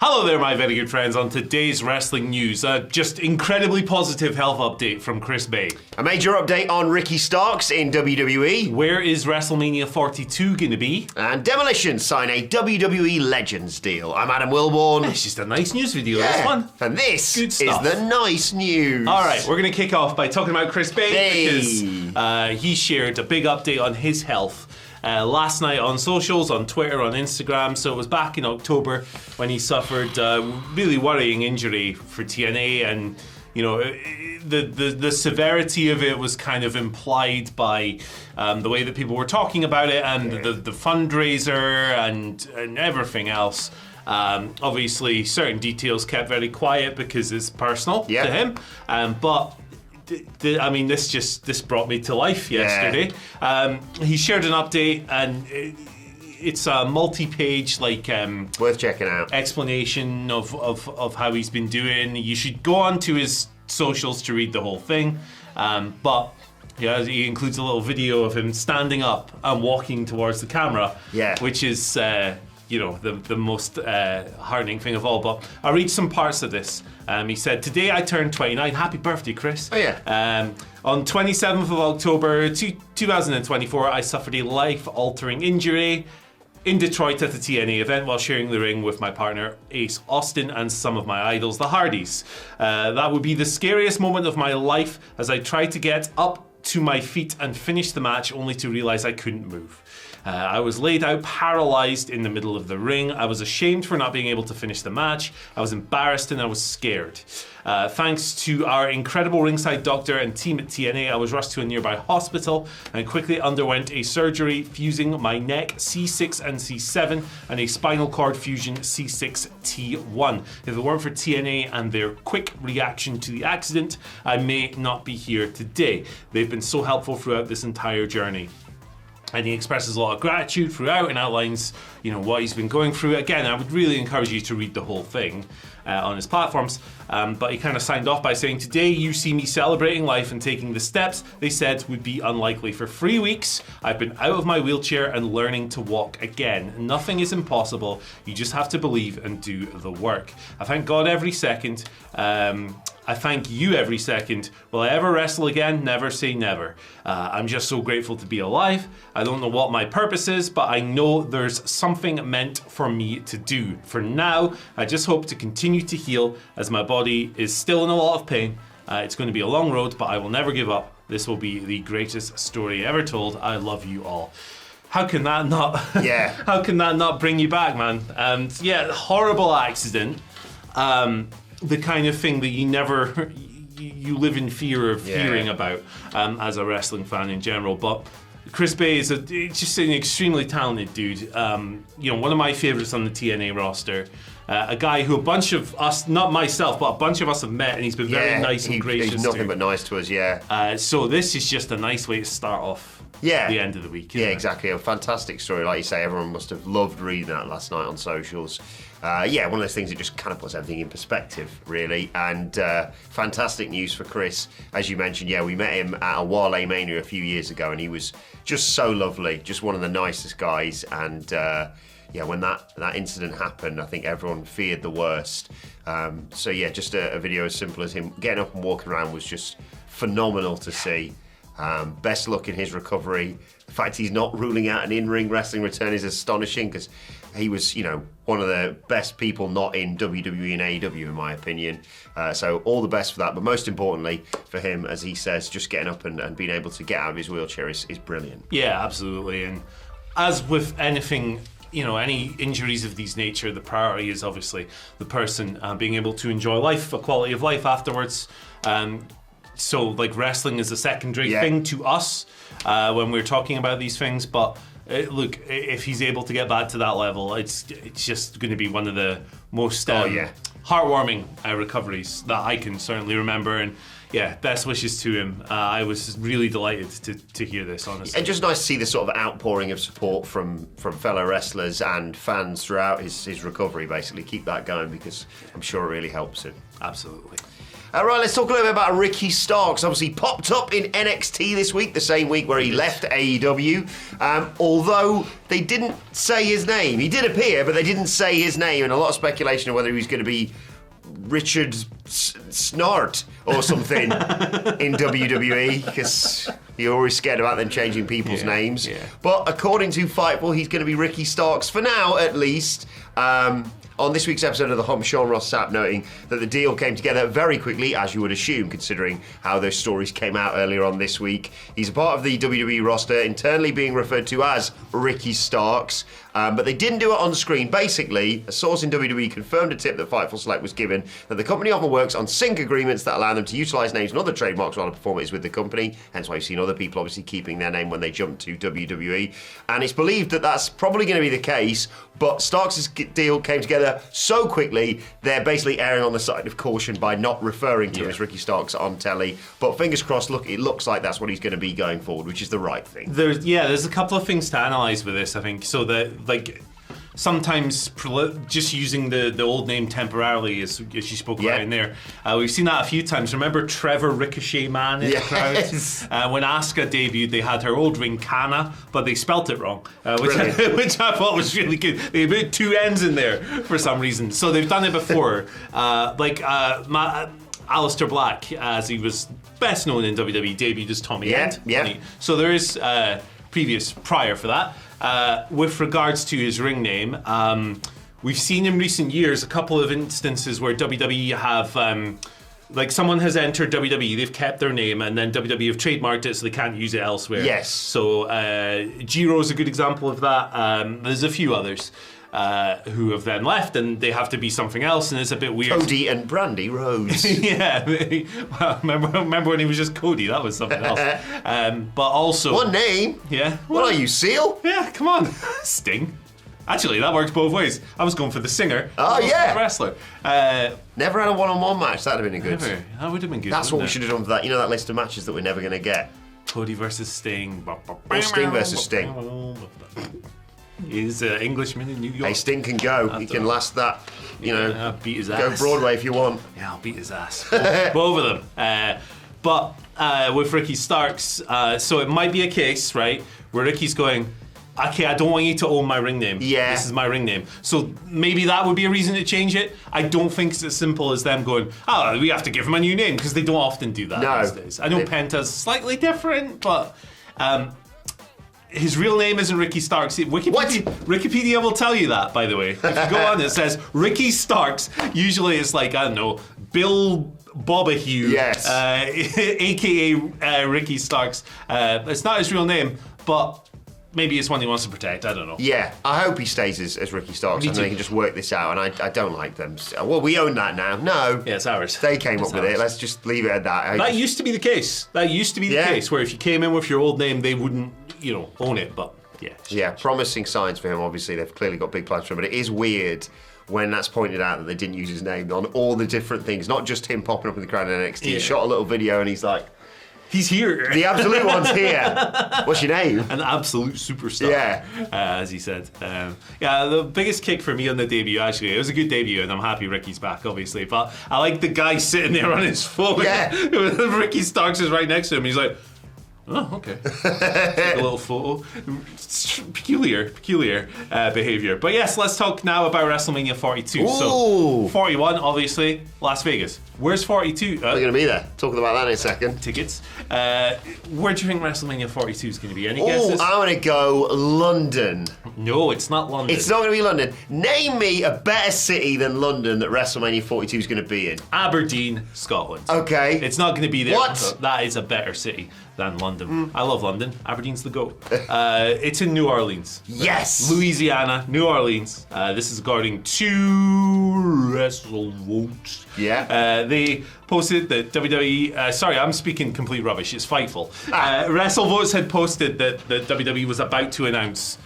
Hello there, my very good friends. On today's wrestling news, just incredibly positive health update from Chris Bay. A major update on Ricky Starks in WWE. Where is WrestleMania 42 going to be? And Demolition sign a WWE Legends deal. I'm Adam Wilborn. It's just a nice news video, this one. And this Good is stuff. the nice news. All right, we're going to kick off by talking about Chris Bay Hey. because he shared a big update on his health last night on socials, on Twitter, on Instagram. So it was back in October when he suffered a really worrying injury for TNA, and you know the severity of it was kind of implied by the way that people were talking about it, and the fundraiser and everything else. Obviously, certain details kept very quiet because it's personal to him, but. This brought me to life yesterday. He shared an update, and it's a multi-page, worth checking out, explanation of how he's been doing. You should go on to his socials to read the whole thing. But yeah, he includes a little video of him standing up and walking towards the camera, which is the most heartening thing of all. But I'll read some parts of this. He said, "Today I turned 29. Happy birthday, Chris." Oh yeah. On 27th of October 2024, I suffered a life-altering injury in Detroit at the TNA event while sharing the ring with my partner Ace Austin and some of my idols, the Hardys. That would be the scariest moment of my life as I tried to get up to my feet and finish the match only to realize I couldn't move. I was laid out paralyzed in the middle of the ring. I was ashamed for not being able to finish the match. I was embarrassed and I was scared. Thanks to our incredible ringside doctor and team at TNA, I was rushed to a nearby hospital and quickly underwent a surgery fusing my neck C6 and C7 and a spinal cord fusion C6T1. If it weren't for TNA and their quick reaction to the accident, I may not be here today. They've been so helpful throughout this entire journey. And he expresses a lot of gratitude throughout and outlines, what he's been going through. Again, I would really encourage you to read the whole thing on his platforms. But he kind of signed off by saying, "Today you see me celebrating life and taking the steps they said would be unlikely. For 3 weeks, I've been out of my wheelchair and learning to walk again. Nothing is impossible. You just have to believe and do the work. I thank God every second. I thank you every second. Will I ever wrestle again? Never say never. I'm just so grateful to be alive. I don't know what my purpose is, but I know there's something meant for me to do. For now, I just hope to continue to heal as my body is still in a lot of pain. It's going to be a long road, but I will never give up. This will be the greatest story ever told. I love you all." How can that not? How can that not bring you back, man? Horrible accident. The kind of thing that you live in fear of hearing about as a wrestling fan in general. But Chris Bay is just an extremely talented dude. One of my favorites on the TNA roster. A guy who a bunch of us, not myself, but a bunch of us have met, and he's been very nice and gracious. He's nothing but nice to us, So this is just a nice way to start off the end of the week. Exactly. A fantastic story. Like you say, everyone must have loved reading that last night on socials. One of those things that just kind of puts everything in perspective, really. And fantastic news for Chris. As you mentioned, we met him at a Wale Mania a few years ago, and he was just so lovely, just one of the nicest guys. And when that incident happened, I think everyone feared the worst. Just a video as simple as him getting up and walking around was just phenomenal to see. Best luck in his recovery. The fact he's not ruling out an in-ring wrestling return is astonishing, because he was, one of the best people not in WWE and AEW, in my opinion. So all the best for that. But most importantly for him, as he says, just getting up and being able to get out of his wheelchair is brilliant. Yeah, absolutely. And as with anything, any injuries of these nature, the priority is obviously the person being able to enjoy life, a quality of life afterwards. So wrestling is a secondary thing to us when we're talking about these things. But look, if he's able to get back to that level, it's just going to be one of the most heartwarming recoveries that I can certainly remember. And best wishes to him. I was really delighted to hear this, honestly. And just nice to see the sort of outpouring of support from fellow wrestlers and fans throughout his recovery, basically. Keep that going, because I'm sure it really helps him. Absolutely. Right, let's talk a little bit about Ricky Starks. Obviously popped up in NXT this week, the same week where he left AEW. Although they didn't say his name. He did appear, but they didn't say his name, and a lot of speculation of whether he was going to be Richard Snart or something in WWE, because you're always scared about them changing people's names. Yeah. But according to Fightful, he's going to be Ricky Starks for now, at least. On this week's episode of The Hump, Sean Ross Sapp noting that the deal came together very quickly, as you would assume, considering how those stories came out earlier on this week. He's a part of the WWE roster, internally being referred to as Ricky Starks, but they didn't do it on screen. Basically, a source in WWE confirmed a tip that Fightful Select was given that the company often works on sync agreements that allow them to utilise names and other trademarks while a performer is with the company, hence why you've seen other people obviously keeping their name when they jump to WWE. And it's believed that that's probably going to be the case, but Starks' deal came together so quickly, they're basically erring on the side of caution by not referring to him as Ricky Starks on telly. But fingers crossed, look, it looks like that's what he's going to be going forward, which is the right thing. There's a couple of things to analyse with this, I think. So that, like, sometimes just using the old name temporarily, as you spoke about in there, we've seen that a few times. Remember Trevor Ricochet Man in the crowd? When Asuka debuted, they had her old ring Kana, but they spelt it wrong, which I thought was really good. They put two N's in there for some reason. So they've done it before. Aleister Black, as he was best known in WWE, debuted as Tommy End. So there is prior for that. With regards to his ring name, we've seen in recent years a couple of instances where WWE have, someone has entered WWE, they've kept their name, and then WWE have trademarked it so they can't use it elsewhere. Yes. So Jiro's a good example of that. There's a few others who have then left, and they have to be something else, and it's a bit weird. Cody and Brandy Rhodes. Well, remember when he was just Cody? That was something else. But also... One name? Yeah. What are you, Seal? Yeah, come on. Sting. Actually, that works both ways. I was going for the singer. Oh, yeah. The wrestler. Never had a one-on-one match. That'd have been a good... Never. That would have been good. That's what we should have done for that. You know that list of matches that we're never going to get? Cody versus Sting. Or Sting versus Sting. He's an Englishman in New York. Hey, Sting can go. He can last that, I'll beat his go ass. Broadway if you want. Yeah, I'll beat his ass. Both of them. But with Ricky Starks, so it might be a case, right, where Ricky's going, okay, I don't want you to own my ring name. Yeah. This is my ring name. So maybe that would be a reason to change it. I don't think it's as simple as them going, we have to give him a new name, because they don't often do that these days. I know Penta's slightly different, but... his real name isn't Ricky Starks. Wikipedia will tell you that, by the way. If you go on, it says Ricky Starks. Usually it's like, I don't know, Bill Bobahue. Yes. A.K.A. Ricky Starks. It's not his real name, but maybe it's one he wants to protect. I don't know. Yeah, I hope he stays as Ricky Starks and they can just work this out. And I don't like them. Well, we own that now. No. Yeah, it's ours. They came up with it. Let's just leave it at that. That used to be the case. That used to be the case, where if you came in with your old name, they wouldn't, own it. But yeah, promising signs for him. Obviously, they've clearly got big plans for him. But it is weird when that's pointed out that they didn't use his name on all the different things. Not just him popping up in the crowd in NXT. He shot a little video and he's like, he's here. The absolute one's here. What's your name? An absolute superstar. Yeah. As he said. The biggest kick for me on the debut, actually, it was a good debut, and I'm happy Ricky's back, obviously. But I like the guy sitting there on his phone. Yeah. Ricky Starks is right next to him. He's like, oh, okay. Take a little photo. Peculiar behaviour. But yes, let's talk now about WrestleMania 42. Ooh. So, 41, obviously, Las Vegas. Where's 42? We're going to be there. Talking about that in a second. Tickets. Where do you think WrestleMania 42 is going to be? Any guesses? I'm going to go London. No, it's not London. It's not going to be London. Name me a better city than London that WrestleMania 42 is going to be in. Aberdeen, Scotland. Okay. It's not going to be there. What? That is a better city than London. I love London. Aberdeen's the GOAT. It's in New Orleans. Yes. Louisiana, New Orleans. This is according to WrestleVote. Yeah. They posted that WWE... sorry, I'm speaking complete rubbish. It's Fightful. WrestleVotes had posted that WWE was about to announce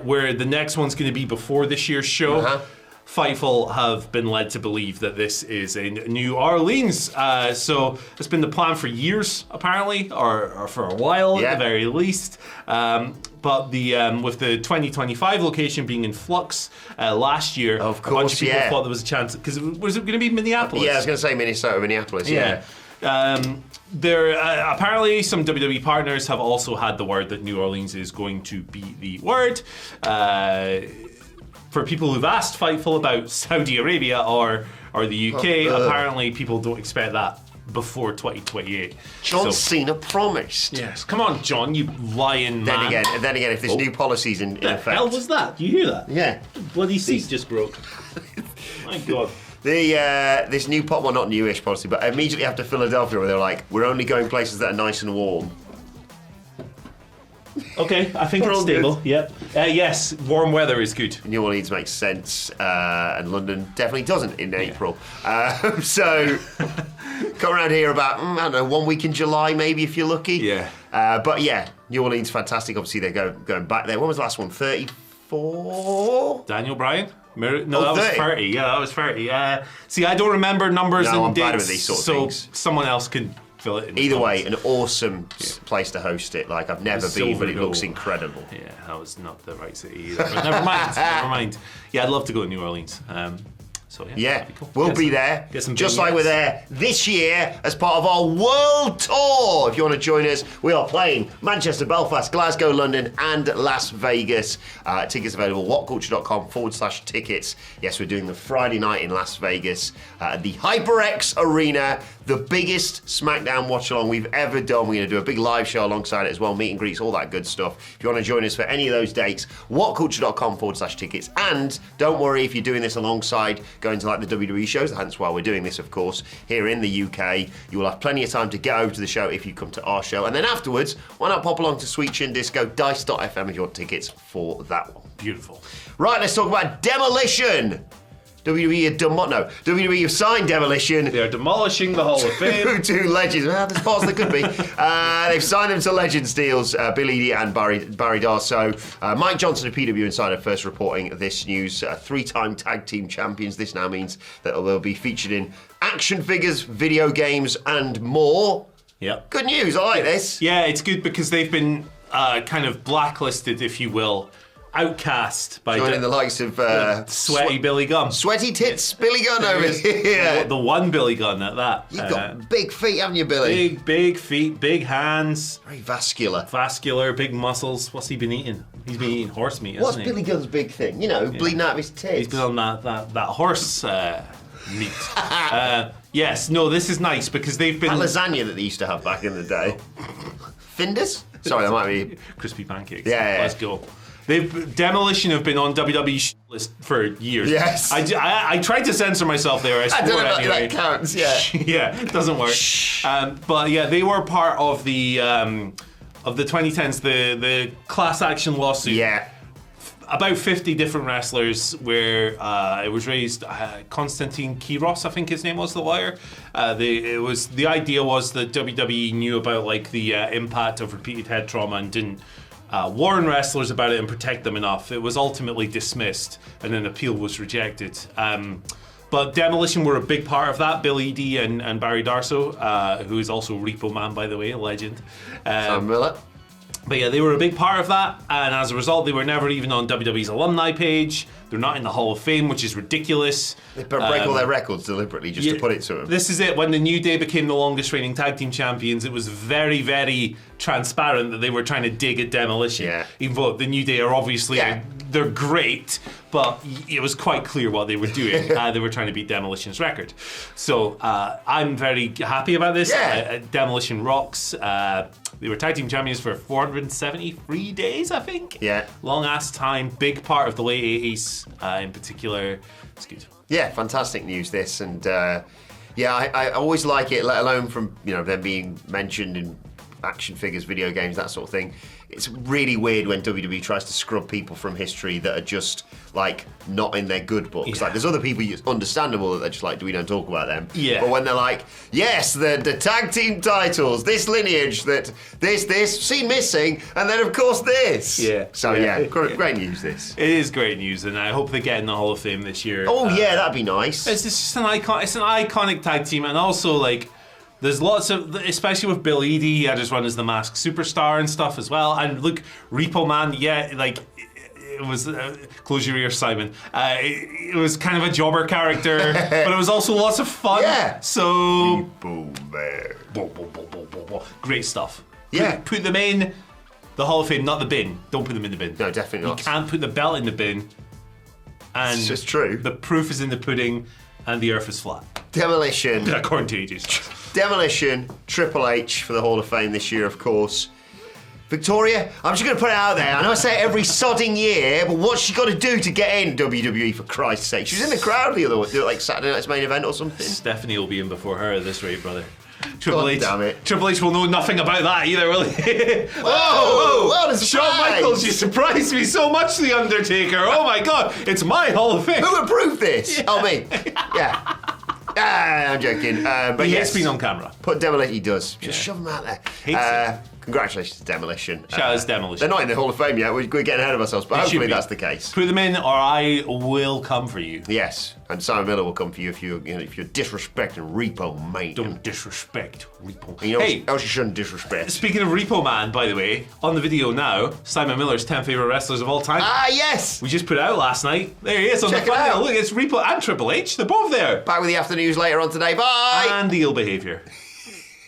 where the next one's going to be before this year's show. Uh-huh. Fightful have been led to believe that this is in New Orleans. So it's been the plan for years, apparently, or for a while at the very least. But but with the 2025 location being in flux last year, of course, a bunch of people thought there was a chance, because was it going to be Minneapolis? Yeah, I was going to say Minneapolis. Yeah. There apparently some WWE partners have also had the word that New Orleans is going to be the word. For people who've asked Fightful about Saudi Arabia or the UK, apparently people don't expect that before 2028. John Cena promised. Yes, come on, John, you lying man. Then again, if there's new policies in effect. What the hell was that? Do you hear that? Yeah. Bloody seat just broke. My God. This new well, not newish policy, but immediately after Philadelphia, where they're like, we're only going places that are nice and warm. Okay, I think it's stable. Yep. Yes, warm weather is good. New Orleans makes sense, and London definitely doesn't in April. So come around here about, I don't know, 1 week in July maybe if you're lucky. Yeah. But yeah, New Orleans, fantastic. Obviously they're going back there. When was the last one? 34? Daniel Bryan? No, that was 30. 30. Yeah, that was 30. See, I don't remember numbers and I'm dates, bad with these sort of things. Someone else can fill it in. Either way, an awesome place to host it. Like, I've never been, but it looks incredible. Yeah, that was not the right city either. But never mind. Yeah, I'd love to go to New Orleans. So yeah, that'd be cool. We'll be there, just like we're there this year as part of our world tour. If you want to join us, we are playing Manchester, Belfast, Glasgow, London, and Las Vegas. Tickets available whatculture.com/tickets. Yes, we're doing the Friday night in Las Vegas at the HyperX Arena, the biggest SmackDown watch along we've ever done. We're going to do a big live show alongside it as well, meet and greets, all that good stuff. If you want to join us for any of those dates, whatculture.com/tickets. And don't worry if you're doing this alongside going to like the WWE shows, hence why we're doing this, of course, here in the UK. You will have plenty of time to get over to the show if you come to our show. And then afterwards, why not pop along to Sweet Chin Disco, dice.fm if you want tickets for that one. Beautiful. Right, let's talk about Demolition. WWE have signed Demolition. They're demolishing the Hall of Fame. Two legends. Well, there's parts that could be. They've signed them to Legends deals, Billy Dee and Barry Darsow. Mike Johnson of PW Insider first reporting this news. Three-time tag team champions. This now means that they'll be featured in action figures, video games, and more. Yep. Good news. I like this. Yeah, it's good because they've been kind of blacklisted, if you will. Outcast by joining the likes of sweaty Billy Gunn, sweaty tits Billy Gunn over here. The one Billy Gunn at that. You've got big feet, haven't you, Billy? Big feet, big hands. Very vascular, big muscles. What's he been eating? He's been eating horse meat. What's Billy Gunn's big thing? You know, bleeding out of his tits. He's been on that horse meat. Yes, no, this is nice because they've been that lasagna that they used to have back in the day. Findus? Sorry, that might be crispy pancakes. Yeah. Let's go. Demolition have been on WWE list for years. Yes. I tried to censor myself there. I don't know anyway. That counts, yeah. Yeah, it doesn't work. But yeah, they were part of the 2010s, the class action lawsuit. Yeah. About 50 different wrestlers where it was raised. Konstantin Kiros, I think his name was, the lawyer. The idea was that WWE knew about like the impact of repeated head trauma and didn't warn wrestlers about it and protect them enough. It was ultimately dismissed and an appeal was rejected. But Demolition were a big part of that. Billy Dee and Barry Darsow, who is also Repo Man, by the way, a legend. Sam Miller. But yeah, they were a big part of that, and as a result, they were never even on WWE's alumni page. They're not in the Hall of Fame, which is ridiculous. They break all their records deliberately just to put it to them. This is it. When the New Day became the longest reigning tag team champions, it was very, very transparent that they were trying to dig at Demolition. Yeah. Even though the New Day are obviously, they're great, but it was quite clear what they were doing. They were trying to beat Demolition's record. So I'm very happy about this. Yeah. Demolition rocks. They were tag team champions for 473 days, I think. Yeah. Long ass time. Big part of the late 80s in particular. It's good. Yeah, fantastic news this. And I always like it, let alone from them being mentioned in action figures, video games, that sort of thing. It's really weird when WWE tries to scrub people from history that are just like not in their good books. Yeah. Like there's other people, it's understandable that they're just like, we don't talk about them. Yeah. But when they're like, yes, the tag team titles, this lineage, that this, seen missing, and then of course this. Yeah. So great news this. It is great news, and I hope they get in the Hall of Fame this year. Oh yeah, that'd be nice. It's just an icon. It's an iconic tag team, and also like There's lots of, especially with Bill Eadie, he had his run as the Masked Superstar and stuff as well. And look, Repo Man, yeah, like, it was, close your ears, Simon. It was kind of a jobber character, but it was also lots of fun. Yeah. So, Repo Man. Great stuff. Yeah. Put them in the Hall of Fame, not the bin. Don't put them in the bin. No, definitely not. You can't put the belt in the bin. And It's just true. The proof is in the pudding, and the earth is flat. Demolition. According to AJ's. Demolition, Triple H for the Hall of Fame this year, of course. Victoria, I'm just going to put it out there. I know I say it every sodding year, but what's she got to do to get in WWE, for Christ's sake? She was in the crowd the other like Saturday night's main event or something. Stephanie will be in before her at this rate, brother. Triple God H. damn it. Triple H will know nothing about that either, will he? Whoa! What a Shawn surprise. Michaels, you surprised me so much, The Undertaker. Oh my God, it's my Hall of Fame. Who approved this? Oh, me. Yeah. I'm joking. But He yes, hates being on camera. Put Demolition. He does. Just Yeah. shove him out there. Hates it. Congratulations to Demolition. Shout out to Demolition. They're not in the Hall of Fame yet. We're getting ahead of ourselves, but They should hopefully be. that's the case. Put them in, or I will come for you. Yes, and Simon Miller will come for you if you're disrespecting Repo Man. Don't disrespect Repo. You know, Hey, else you shouldn't disrespect. speaking of Repo Man, by the way, on the video now, Simon Miller's 10 favourite wrestlers of all time. Ah, yes! We just put it out last night. There he is on Check the it thumbnail. out. Look, it's Repo and Triple H. They're both there. Back with the after news later on today. Bye! And the ill behaviour.